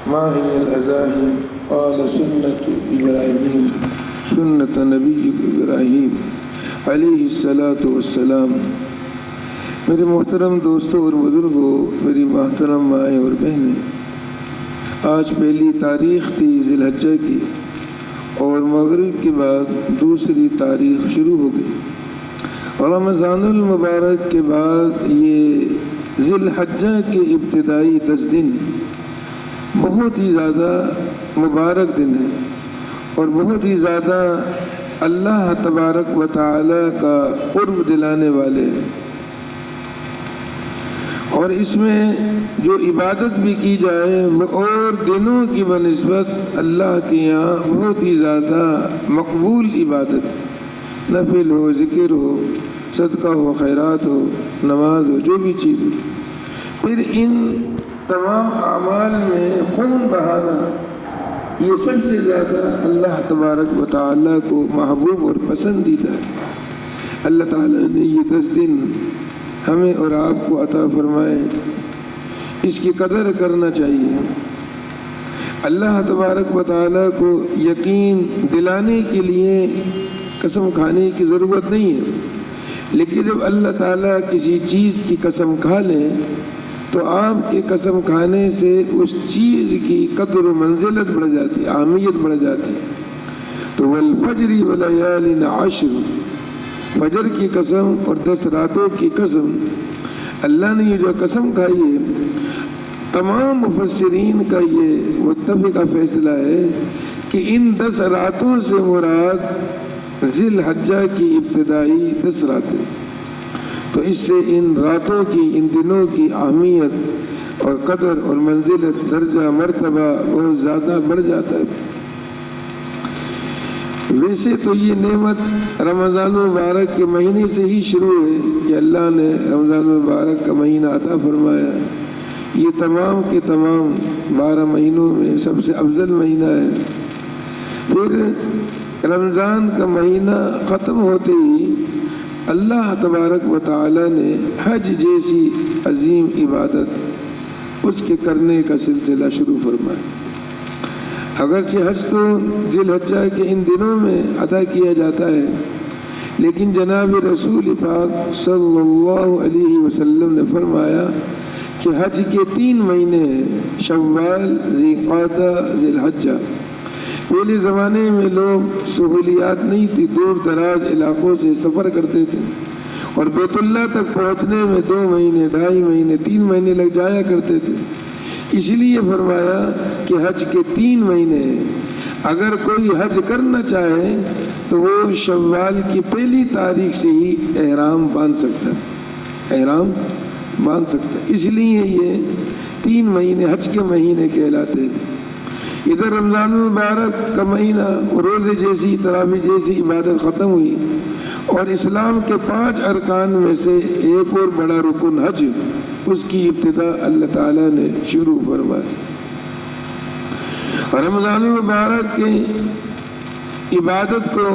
ما هي الأزاهي؟ قال سنة إبراهيم سنة نبي إبراہیم علیہ الصلاۃ والسلام۔ میرے محترم دوستوں اور بزرگوں، میری محترم مائیں اور بہنیں، آج پہلی تاریخ تھی ذی الحجہ کی اور مغرب کے بعد دوسری تاریخ شروع ہو گئی۔ رمضان المبارک کے بعد یہ ذی الحجہ کے ابتدائی 10 دن بہت ہی زیادہ مبارک دن ہے اور بہت ہی زیادہ اللہ تبارک و تعالی کا قرب دلانے والے ہیں، اور اس میں جو عبادت بھی کی جائے وہ اور دنوں کی بنسبت اللہ کے یہاں بہت ہی زیادہ مقبول عبادت، نفل ہو، ذکر ہو، صدقہ ہو، خیرات ہو، نماز ہو، جو بھی چیز ہو۔ پھر ان تمام اعمال میں خون بہانا یہ سب سے زیادہ اللہ تبارک و تعالیٰ کو محبوب اور پسندیدہ ہے۔ اللہ تعالیٰ نے یہ 10 دن ہمیں اور آپ کو عطا فرمائے، اس کی قدر کرنا چاہیے۔ اللہ تبارک و تعالیٰ کو یقین دلانے کے لیے قسم کھانے کی ضرورت نہیں ہے، لیکن جب اللہ تعالیٰ کسی چیز کی قسم کھا لے تو آپ کے قسم کھانے سے اس چیز کی قدر و منزلت بڑھ جاتی، اہمیت بڑھ جاتی۔ تو والفجر ولیال عشر، فجر کی قسم اور 10 راتوں کی قسم، اللہ نے یہ جو قسم کھائی ہے، تمام مفسرین کا یہ متفقہ فیصلہ ہے کہ ان 10 راتوں سے مراد ذی الحجہ کی ابتدائی 10 راتیں۔ تو اس سے ان راتوں کی، ان دنوں کی اہمیت اور قدر اور منزلت، درجہ مرتبہ بہت زیادہ بڑھ جاتا ہے۔ ویسے تو یہ نعمت رمضان المبارک کے مہینے سے ہی شروع ہے کہ اللہ نے رمضان المبارک کا مہینہ عطا فرمایا۔ یہ تمام کے تمام 12 مہینوں میں سب سے افضل مہینہ ہے۔ پھر رمضان کا مہینہ ختم ہوتے ہی اللہ تبارک و تعالی نے حج جیسی عظیم عبادت اس کے کرنے کا سلسلہ شروع فرمایا۔ اگرچہ حج تو ذی الحجہ کے ان دنوں میں ادا کیا جاتا ہے، لیکن جناب رسول پاک صلی اللہ علیہ وسلم نے فرمایا کہ حج کے 3 مہینے ہیں، شوال، ذی قعدہ، ذی الحجہ۔ پہلے زمانے میں لوگ سہولیات نہیں تھی، دور دراز علاقوں سے سفر کرتے تھے اور بیت اللہ تک پہنچنے میں 2 مہینے، 2.5 مہینے، 3 مہینے لگ جایا کرتے تھے۔ اس لیے فرمایا کہ حج کے 3 مہینے ہیں۔ اگر کوئی حج کرنا چاہے تو وہ شوال کی پہلی تاریخ سے ہی احرام باندھ سکتا ہے، احرام باندھ سکتا ہے۔ اس لیے یہ 3 مہینے حج کے مہینے کہلاتے ہیں۔ ادھر رمضان المبارک کا مہینہ روزے جیسی، تراویح جیسی عبادت ختم ہوئی اور اسلام کے 5 ارکان میں سے ایک اور بڑا رکن حج، اس کی ابتدا اللہ تعالیٰ نے شروع فرمائی۔ رمضان المبارک کی عبادت کو،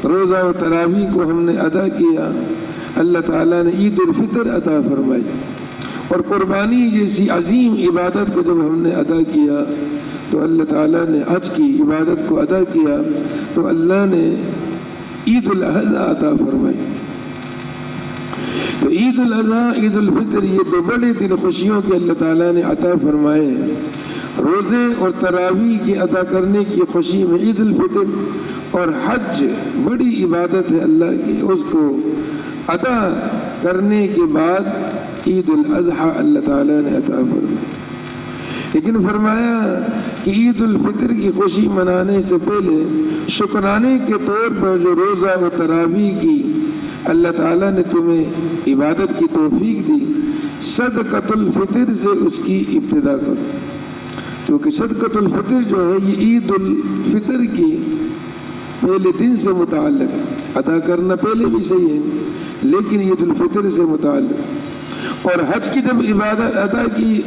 روزہ و تراویح کو ہم نے ادا کیا، اللہ تعالیٰ نے عید الفطر عطا فرمائی، اور قربانی جیسی عظیم عبادت کو جب ہم نے ادا کیا تو اللہ تعالیٰ نے حج کی عبادت کو ادا کیا تو اللہ نے عید الاضحیٰ عطا فرمائی۔ تو عید الاضحیٰ، عید الفطر، یہ 2 بڑے دن خوشیوں کے اللہ تعالیٰ نے عطا فرمائے ہیں۔ روزے اور تراویح کے ادا کرنے کی خوشی میں عید الفطر، اور حج بڑی عبادت ہے اللہ کی، اس کو ادا کرنے کے بعد عید الاضحیٰ اللہ تعالیٰ نے عطا فرمائی۔ لیکن فرمایا کہ عید الفطر کی خوشی منانے سے پہلے شکرانے کے طور پر جو روزہ و تراویح کی اللہ تعالیٰ نے تمہیں عبادت کی توفیق دی، صدقۃ الفطر سے اس کی ابتدا کرو، کیونکہ صدقۃ الفطر جو ہے یہ عید الفطر کی پہلے دن سے متعلق ہے۔ ادا کرنا پہلے بھی صحیح ہے لیکن عید الفطر سے متعلق۔ اور حج کی جب عبادت ادا کی،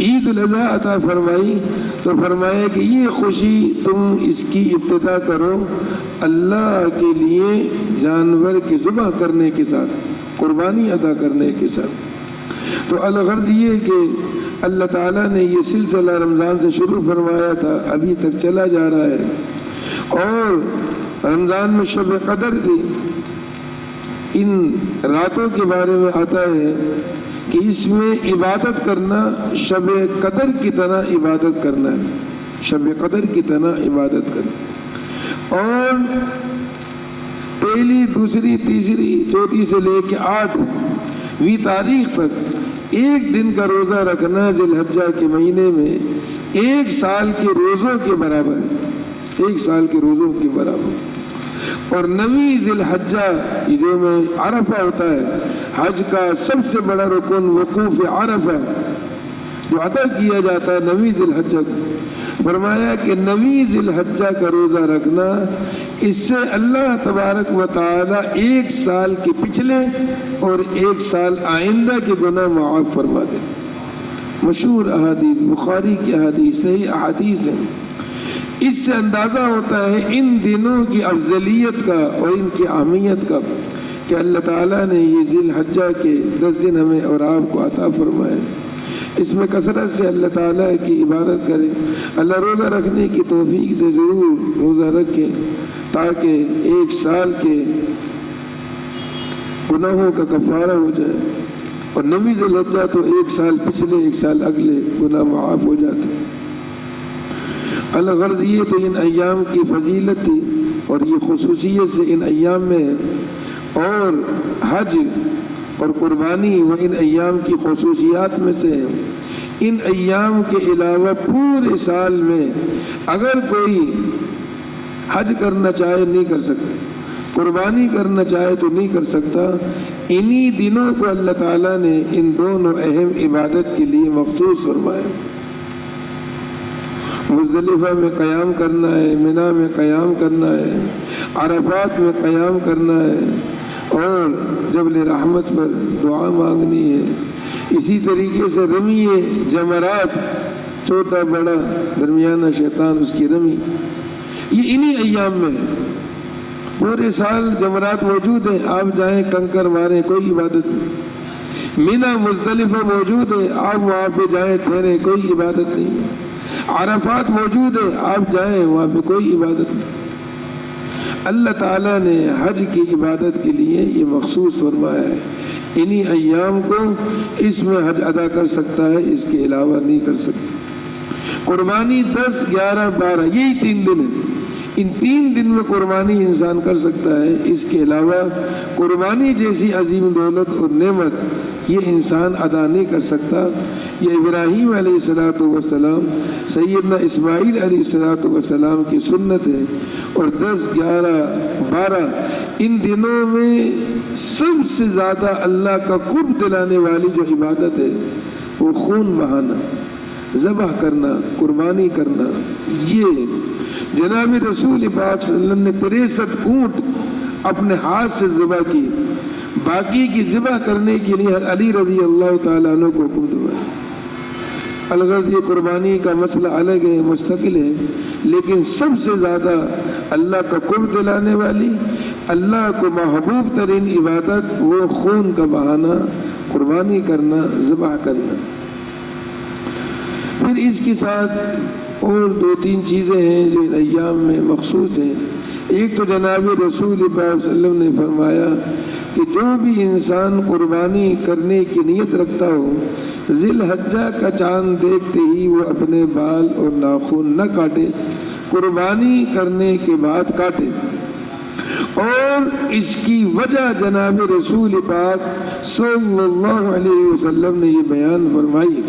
عید الاضحیٰ عطا فرمائی، تو فرمایا کہ یہ خوشی تم اس کی ابتدا کرو اللہ کے لیے جانور کی ذبح کرنے کے ساتھ، قربانی ادا کرنے کے ساتھ۔ تو الغرض یہ کہ اللہ تعالیٰ نے یہ سلسلہ رمضان سے شروع فرمایا تھا، ابھی تک چلا جا رہا ہے، اور رمضان میں شب قدر کی ان راتوں کے بارے میں آتا ہے کہ اس میں عبادت کرنا شب قدر کی طرح عبادت کرنا ہے، شب قدر کی طرح عبادت کرنا، اور پہلی، دوسری، تیسری، چوتھی سے لے کے 8ویں تاریخ تک ایک دن کا روزہ رکھنا ذی الحجہ کے مہینے میں 1 سال کے روزوں کے برابر ہے، 1 سال کے روزوں کے برابر۔ اور 9ویں ذی الحجہ جو میں عرفہ ہوتا ہے، حج کا سب سے بڑا رکن وقوف عرفہ جو ادا کیا جاتا ہے 9ویں ذی الحجہ کو، فرمایا کہ 9ویں ذی الحجہ کا روزہ رکھنا، اس سے اللہ تبارک و تعالی 1 سال کے پچھلے اور 1 سال آئندہ کے گناہ معاف فرما دے۔ مشہور احادیث، بخاری کی احادیث، صحیح احادیث ہیں۔ اس سے اندازہ ہوتا ہے ان دنوں کی افضلیت کا اور ان کی اہمیت کا کہ اللہ تعالیٰ نے یہ ذی الحجہ کے 10 دن ہمیں اور آپ کو عطا فرمائے۔ اس میں کثرت سے اللہ تعالیٰ کی عبادت کریں، اللہ روزہ رکھنے کی توفیق دے، ضرور روزہ رکھیں تاکہ 1 سال کے گناہوں کا کفارہ ہو جائے، اور 9ویں ذی الحجہ تو 1 سال پچھلے 1 سال اگلے گناہ معاف ہو جاتے۔ الغرض یہ تو ان ایام کی فضیلت تھی اور یہ خصوصیت سے ان ایام میں ہے، اور حج اور قربانی وہ ان ایام کی خصوصیات میں سے ہے۔ ان ایام کے علاوہ پورے سال میں اگر کوئی حج کرنا چاہے نہیں کر سکتا، قربانی کرنا چاہے تو نہیں کر سکتا۔ انہی دنوں کو اللہ تعالیٰ نے ان دونوں اہم عبادت کے لیے مخصوص فرمایا۔ مزدلفہ میں قیام کرنا ہے، منی میں قیام کرنا ہے، عرفات میں قیام کرنا ہے، اور جبل رحمت پر دعا مانگنی ہے۔ اسی طریقے سے رمی جمرات، چھوٹا بڑا درمیانہ شیطان اس کی رمی، یہ انہی ایام میں ہے۔ پورے سال جمرات موجود ہیں، آپ جائیں کنکر ماریں، کوئی عبادت نہیں۔ منی مزدلفہ موجود ہے، آپ وہاں پہ جائیں ٹھہریں، کوئی عبادت نہیں۔ عرفات موجود ہے، آپ جائیں وہاں پہ کوئی عبادت نہیں۔ اللہ تعالیٰ نے حج کی عبادت کے لیے یہ مخصوص فرمایا ہے۔ انہی ایام کو اس میں حج ادا کر سکتا ہے، اس کے علاوہ نہیں کر سکتا۔ قربانی 10، 11، 12 یہی 3 دن ہیں، ان 3 دن میں قربانی انسان کر سکتا ہے۔ اس کے علاوہ قربانی جیسی عظیم دولت اور نعمت یہ انسان ادا نہیں کر سکتا۔ یہ ابراہیم علیہ السلام، سیدنا اسماعیل علیہ السلام کی سنت ہے۔ اور 10، 11، 12 ان دنوں میں سب سے زیادہ اللہ کا قرب دلانے والی جو عبادت ہے وہ خون بہانا، ذبح کرنا، قربانی کرنا۔ یہ جناب رسول پاک صلی اللہ علیہ وسلم نے 63 اونٹ اپنے ہاتھ سے ذبح کی، باقی کی ذبح کرنے کے لیے علی رضی اللہ تعالیٰ عنہ کو حکم دیا۔ الغرض یہ قربانی کا مسئلہ الگ ہے، مستقل ہے، لیکن سب سے زیادہ اللہ کا قرب دلانے والی، اللہ کو محبوب ترین عبادت وہ خون کا بہانا، قربانی کرنا، ذبح کرنا۔ پھر اس کے ساتھ اور 2-3 چیزیں ہیں جو ان ایام میں مخصوص ہیں۔ ایک تو جناب رسول پاک صلی اللہ علیہ وسلم نے فرمایا کہ جو بھی انسان قربانی کرنے کی نیت رکھتا ہو، ذی الحجہ کا چاند دیکھتے ہی وہ اپنے بال اور ناخن نہ کاٹے، قربانی کرنے کے بعد کاٹے۔ اور اس کی وجہ جناب رسول پاک صلی اللہ علیہ وسلم نے یہ بیان فرمائی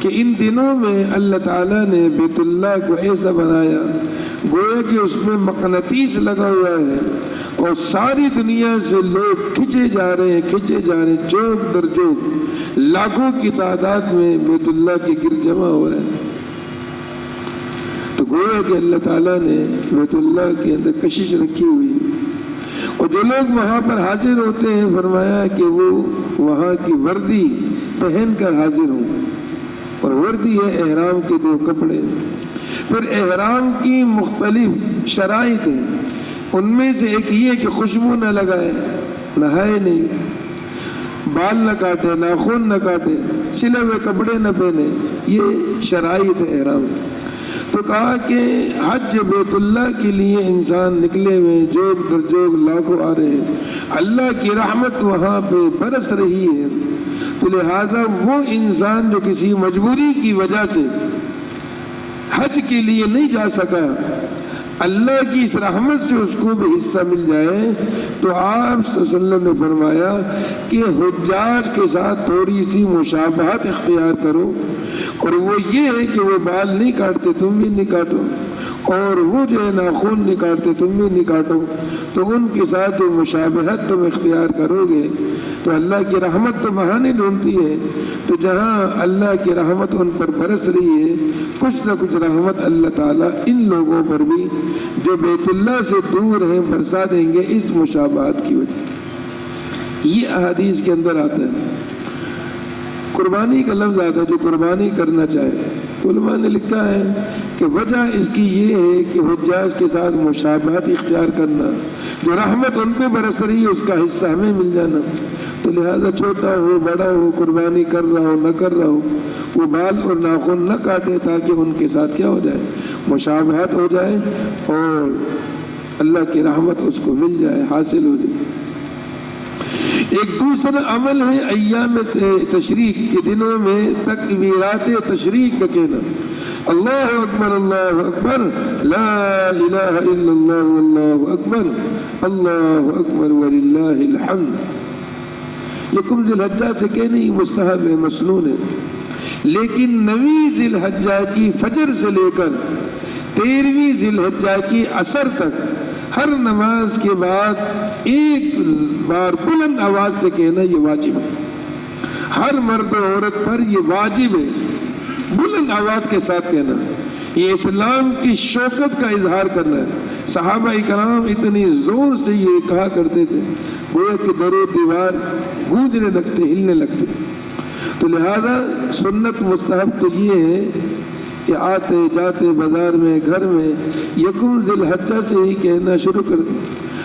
کہ ان دنوں میں اللہ تعالیٰ نے بیت اللہ کو ایسا بنایا گویا کہ اس میں مقناطیس لگا ہوا ہے، اور ساری دنیا سے لوگ کھچے جا رہے ہیں، چوک در چوک لاکھوں کی تعداد میں بیت اللہ کے گرد جمع ہو رہے ہیں۔ تو گویا کہ اللہ تعالیٰ نے بیت اللہ کے اندر کشش رکھی ہوئی، اور جو لوگ وہاں پر حاضر ہوتے ہیں فرمایا کہ وہ وہاں کی وردی پہن کر حاضر ہوں، اور وردی ہے احرام کے 2 کپڑے۔ پھر احرام کی مختلف شرائط ہیں، ان میں سے ایک یہ کہ خوشبو نہ لگائے، نہائے نہیں، بال نہ کاٹے، ناخن نہ کاٹے، سلے ہوئے کپڑے نہ پہنے، یہ شرائط احرام۔ تو کہا کہ حج بیت اللہ کے لیے انسان نکلے ہوئے جوگ در جوگ لاکھوں آ رہے ہیں، اللہ کی رحمت وہاں پہ برس رہی ہے، تو لہذا وہ انسان جو کسی مجبوری کی وجہ سے حج کے لیے نہیں جا سکا، اللہ کی اس رحمت سے اس کو بھی حصہ مل جائے، تو آپ صلی اللہ علیہ وسلم نے فرمایا کہ حجاج کے ساتھ تھوڑی سی مشابہت اختیار کرو، اور وہ یہ ہے کہ وہ بال نہیں کاٹتے تم بھی نہیں کاٹو، اور وہ جو ہے ناخن نہیں کاٹتے تم بھی نہیں کاٹو، تو ان کے ساتھ جو مشابہت تم اختیار کرو گے تو اللہ کی رحمت تو بہانے ڈھونڈتی ہے، تو جہاں اللہ کی رحمت ان پر برس رہی ہے، کچھ نہ کچھ رحمت اللہ تعالیٰ ان لوگوں پر بھی جو بیت اللہ سے دور ہیں برسا دیں گے اس مشابہت کی وجہ۔ یہ احادیث کے اندر آتا ہے۔ قربانی کا لفظ آتا ہے، جو قربانی کرنا چاہے، علماء نے لکھا ہے کہ وجہ اس کی یہ ہے کہ حجاج کے ساتھ مشابہت اختیار کرنا، جو رحمت ان پہ برس رہی ہے اس کا حصہ ہمیں مل جانا، تو لہذا چھوٹا ہو بڑا ہو، قربانی کر رہا ہو نہ کر رہا ہو، وہ بال اور ناخن نہ کاٹے تاکہ ان کے ساتھ کیا ہو جائے، مشابہت ہو جائے اور اللہ کی رحمت اس کو مل جائے، حاصل ہو جائے۔ ایک دوسرا عمل ہے ایام تشریق کے دنوں میں تکبیرات تشریق کا کہنا، اللہ اکبر اللہ اکبر، لا الہ الا اللہ واللہ اکبر، اللہ اکبر وللہ الحمد۔ یکم ذی الحجہ سے کہنے ہی مستحب ہے، مسنون ہے، لیکن 9 ذی الحجہ کی فجر سے لے کر 13ویں ذی الحجہ کی عصر تک ہر نماز کے بعد ایک بار بلند آواز سے کہنا یہ واجب ہے، ہر مرد و عورت پر یہ واجب ہے، بلند آواز کے ساتھ کہنا، یہ اسلام کی شوکت کا اظہار کرنا ہے۔ صحابہ اکرام اتنی زور سے یہ کہا کرتے تھے گویا کہ در و دیوار گونجنے لگتے، ہلنے لگتے۔ تو لہذا سنت مستحب تو یہ ہے کہ آتے جاتے بازار میں گھر میں یکم ذی الحجہ سے ہی کہنا شروع کر دیں۔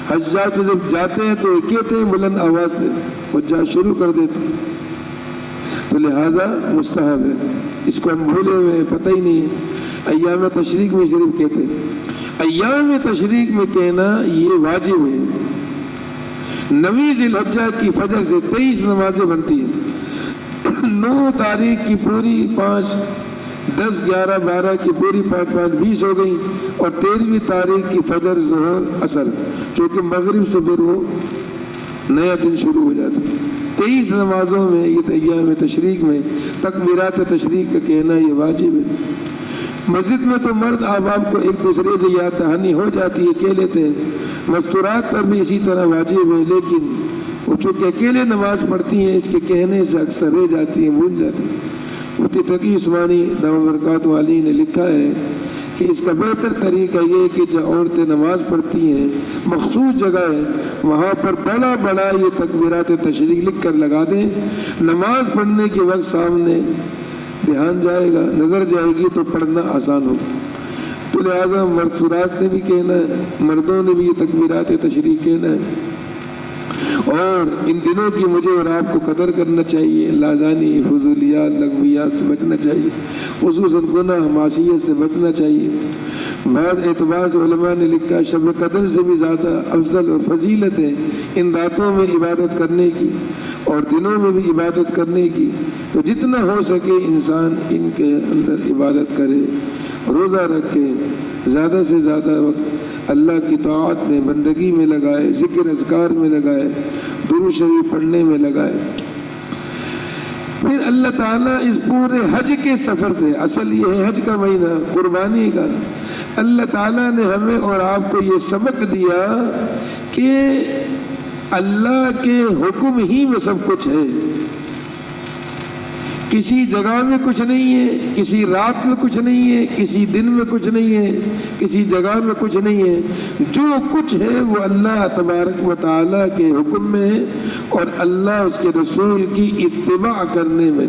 حجاج جب جاتے ہیں تو کہتے ہیں بلند آواز سے، حجاج شروع کر دیتے ہیں، تو لہذا مستحب ہے۔ اس کو ہم بھولے ہوئے پتہ ہی نہیں ہے، ایام تشریق میں صرف کہتے ہیں۔ ایام تشریق میں کہنا یہ واجب ہے۔ 9 ذی الحجہ کی فجر سے 23 نمازیں بنتی ہیں، 9 تاریخ کی پوری 5، 10، 11، 12 کی پوری 5، 5، 20 ہو گئی، اور 13ویں تاریخ کی فجر ظہر عصر، چونکہ مغرب سے پھر وہ نیا دن شروع ہو جاتا ہے۔ 23 نمازوں میں یہ ایام تشریق میں تکبیرات تشریق کا کہنا یہ واجب ہے۔ مسجد میں تو مرد احباب کو ایک دوسرے سے یاد دہانی ہو جاتی ہے، کہہ لیتے ہیں، مستورات پر بھی اسی طرح واجب ہے، لیکن وہ چونکہ اکیلے نماز پڑھتی ہیں اس کے کہنے سے اکثر رہ جاتی ہیں، بھول جاتی ہیں۔ مفتی تقی عثمانی دامت برکاتہ علی نے لکھا ہے کہ اس کا بہتر طریقہ یہ ہے کہ جہاں عورتیں نماز پڑھتی ہیں مخصوص جگہ ہے وہاں پر بڑا بڑا یہ تکبیرات تشریق لکھ کر لگا دیں، نماز پڑھنے کے وقت سامنے دھیان جائے گا، نظر جائے گی تو پڑھنا آسان ہوگا۔ تو لہٰذا مرد نے بھی کہنا ہے، مردوں نے بھی یہ تکبیرات تشریق کہنا ہے، اور ان دنوں کی مجھے اور آپ کو قدر کرنا چاہیے، لازانی فضولیات لغویات سے بچنا چاہیے، خصوصاً گناہ معصیت سے بچنا چاہیے۔ بعض اعتبار سے علماء نے لکھا شب قدر سے بھی زیادہ افضل اور فضیلت ہے ان راتوں میں عبادت کرنے کی اور دنوں میں بھی عبادت کرنے کی، تو جتنا ہو سکے انسان ان کے اندر عبادت کرے، روزہ رکھے، زیادہ سے زیادہ وقت اللہ کی طاعت میں بندگی میں لگائے، ذکر اذکار میں لگائے، درود شریف پڑھنے میں لگائے۔ پھر اللہ تعالیٰ اس پورے حج کے سفر سے، اصل یہ ہے حج کا مہینہ قربانی کا، اللہ تعالیٰ نے ہمیں اور آپ کو یہ سبق دیا کہ اللہ کے حکم ہی میں سب کچھ ہے، کسی جگہ میں کچھ نہیں ہے، کسی رات میں کچھ نہیں ہے، کسی دن میں کچھ نہیں ہے، کسی جگہ میں کچھ نہیں ہے، جو کچھ ہے وہ اللہ تبارک و تعالیٰ کے حکم میں ہے اور اللہ اس کے رسول کی اتباع کرنے میں۔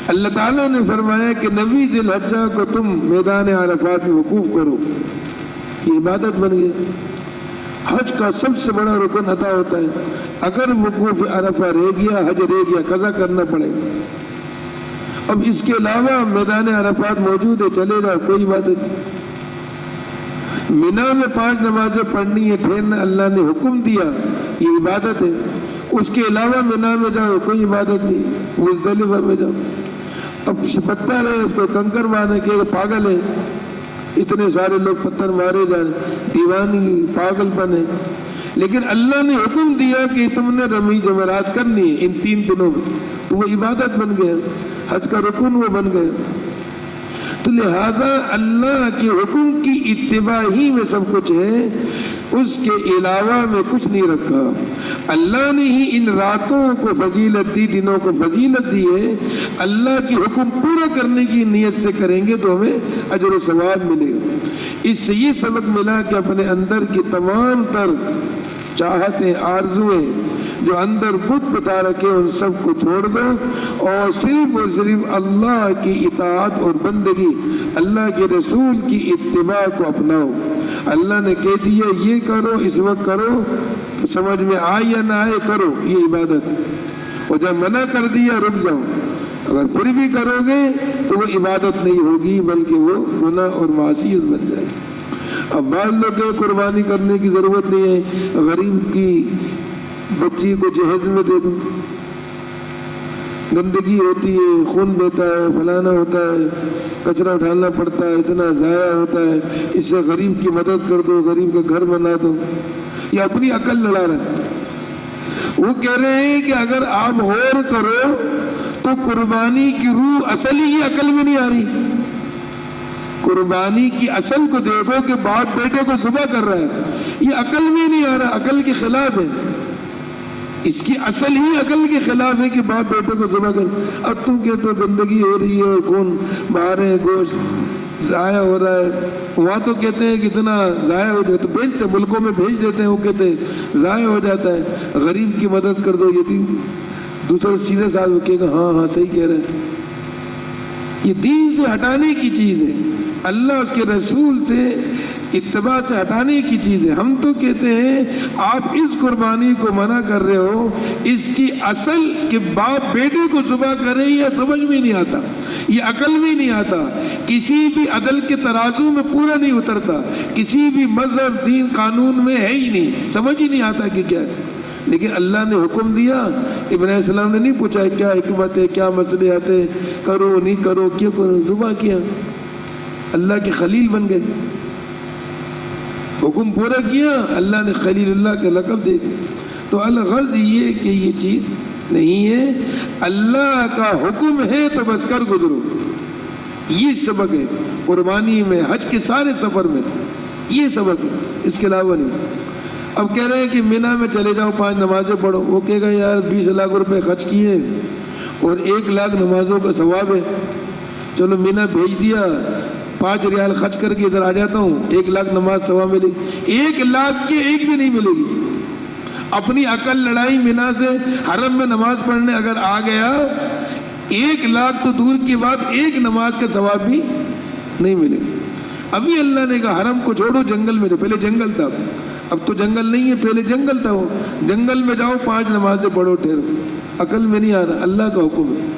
اللہ تعالیٰ نے فرمایا کہ 9 ذی الحجہ کو تم میدان عرفات میں وقوف کرو، یہ عبادت بن گئی، حج کا سب سے بڑا رکن ادا ہوتا ہے. اگر وقوف عرفہ رہ گیا حج رہ گیا، قضا کرنا پڑے گا. اب اس کے علاوہ میدان عرفات موجود ہے، چلے جاؤ، کوئی عبادت نہیں. مینا میں 5 نمازیں پڑھنی ہے، ٹھہرنا اللہ نے حکم دیا، یہ عبادت ہے. اس کے علاوہ مینا میں جاؤ، کوئی عبادت نہیں. مزدلفہ میں جاؤ، اب پتھر ہے اس کو کنکر مارنے کے پاگل ہے، اتنے سارے لوگ پتھر مارے جا رہے، دیوانی پاگل پن ہے. لیکن اللہ نے حکم دیا کہ تم نے رمی جمرات کرنی ہے ان 3 دنوں میں، تو وہ عبادت بن گیا، حج کا رکن وہ بن گیا. تو لہذا اللہ کے حکم کی اتباع ہی میں سب کچھ ہے، اس کے علاوہ میں کچھ نہیں رکھا. اللہ نے ہی ان راتوں کو فضیلت دی، دنوں کو فضیلت دی ہے. اللہ کی حکم پورا کرنے کی نیت سے کریں گے تو ہمیں اجر و ثواب ملے گا. اس سے یہ سبق ملا کہ اپنے اندر کی تمام تر چاہتیں، آرزویں جو اندر بت بتا رکھے ان سب کو چھوڑ دو اور صرف اللہ کی اطاعت اور بندگی، اللہ کے رسول کی اتباع کو اپناؤ. اللہ نے کہہ دیا یہ کرو، اس وقت کرو، سمجھ میں آئے یا نہ آئے کرو، یہ عبادت. اور جب منع کر دیا رک جاؤ. اگر پھر بھی کرو گے تو وہ عبادت نہیں ہوگی بلکہ وہ گناہ اور معصیت بن جائے گی. اب بعض لوگ قربانی کرنے کی ضرورت نہیں ہے، غریب کی بچی کو جہیز میں دے دوں، گندگی ہوتی ہے، خون بہتا ہے، فلانا ہوتا ہے، کچرا اٹھانا پڑتا ہے، اتنا ضائع ہوتا ہے، اس سے غریب کی مدد کر دو، غریب کا گھر بنا دو. یہ اپنی عقل لڑا رہے ہیں. وہ کہہ رہے ہیں کہ اگر آپ اور کرو تو قربانی کی روح اصل ہی یہ عقل میں نہیں آ رہی. قربانی کی اصل کو دیکھو کہ باپ بیٹے کو ذبح کر رہا ہے، یہ عقل میں نہیں آ رہا، عقل کے خلاف ہے. اس کی اصل ہی عقل کے خلاف ہے کہ باپ بیٹے کو ذبح کر. اب تم کہتے ہو گندگی ہو رہی ہے، خون باہر ہے، گوشت ضائع ہو رہا ہے. وہاں تو کہتے ہیں کہ اتنا ضائع ہو جائے تو بھیجتے ملکوں میں بھیج دیتے ہیں، وہ کہتے ہیں ضائع ہو جاتا ہے، غریب کی مدد کر دو. یتیم دوسرا سیدھے ساتھ وہ کہے گا ہاں صحیح کہہ رہے ہیں. یہ دین سے ہٹانے کی چیز ہے، اللہ اس کے رسول سے اتباع سے ہٹانے کی چیز ہے. ہم تو کہتے ہیں آپ اس قربانی کو منع کر رہے ہو، اس کی اصل کہ باپ بیٹے کو ذبح کرے یہ سمجھ میں نہیں آتا، یہ عقل میں نہیں آتا، کسی بھی عدل کے ترازو میں پورا نہیں اترتا، کسی بھی مذہب دین قانون میں ہے ہی نہیں، سمجھ ہی نہیں آتا کہ کیا ہے. لیکن اللہ نے حکم دیا، ابراہیم علیہ السلام نے نہیں پوچھا کیا حکمت ہے، کیا مسئلے آتے، کرو نہیں کرو، کیوں کرو، ذبح کیا، اللہ کے خلیل بن گئے. حکم پورا کیا، اللہ نے خلیل اللہ کا لقب دے دیا. تو الغرض یہ کہ یہ چیز نہیں ہے، اللہ کا حکم ہے تو بس کر گزرو. یہ سبق ہے قربانی میں، حج کے سارے سفر میں یہ سبق ہے، اس کے علاوہ نہیں. اب کہہ رہے ہیں کہ مینا میں چلے جاؤ 5 نمازیں پڑھو. وہ کہے گا یار 20 لاکھ روپے خرچ کیے اور 1 لاکھ نمازوں کا ثواب ہے، چلو مینا بھیج دیا، 5 ریال خرچ کر کے ادھر آ جاتا ہوں، 1 لاکھ نماز ثواب ملے گی. 1 لاکھ کے 1 بھی نہیں ملے گی. اپنی عقل لڑائی مینا سے حرم میں نماز پڑھنے اگر آ گیا، 1 لاکھ تو دور کی بات، 1 نماز کا ثواب بھی نہیں ملے گا. ابھی اللہ نے کہا حرم کو چھوڑو، جنگل میں جاؤ. پہلے جنگل تھا، اب تو جنگل نہیں ہے، پہلے جنگل تھا. وہ جنگل میں جاؤ 5 نمازیں پڑھو، ٹھہرو. عقل میں نہیں آ رہا، اللہ کا حکم ہے.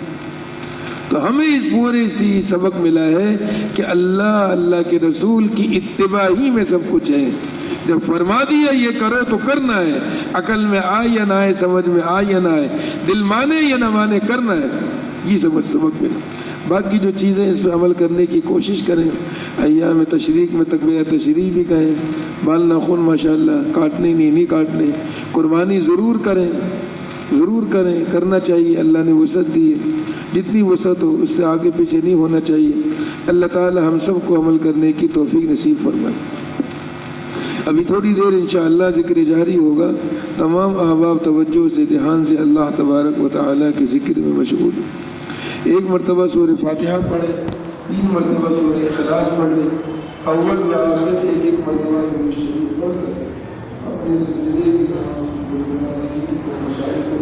تو ہمیں اس پورے سی سبق ملا ہے کہ اللہ کے رسول کی اتباع ہی میں سب کچھ ہے. جب فرما دیا یہ کرو تو کرنا ہے، عقل میں آئے یا نہ آئے، سمجھ میں آئے یا نہ آئے، دل مانے یا نہ مانے، کرنا ہے. یہ سبق ملا. باقی جو چیزیں اس پہ عمل کرنے کی کوشش کریں. ایام تشریق میں تکبیرۃ تشریق بھی کہیں، بال ناخن ماشاءاللہ کاٹنے نہیں کاٹنے، قربانی ضرور کریں، کرنا چاہیے. اللہ نے وسعت دی ہے، جتنی وسعت ہو اس سے آگے پیچھے نہیں ہونا چاہیے. اللہ تعالی ہم سب کو عمل کرنے کی توفیق نصیب فرمائے. ابھی تھوڑی دیر انشاءاللہ ذکر جاری ہوگا. تمام احباب توجہ سے دھیان سے اللہ تبارک و تعالیٰ کے ذکر میں مشغول. 1 مرتبہ سورہ فاتحہ پڑھے، 3 مرتبہ سورہ اخلاص پڑھ لیں. اول یا آخر 1 مرتبہ سورہ شریف پڑھ کر اپنے زندگی کو مشاہد کو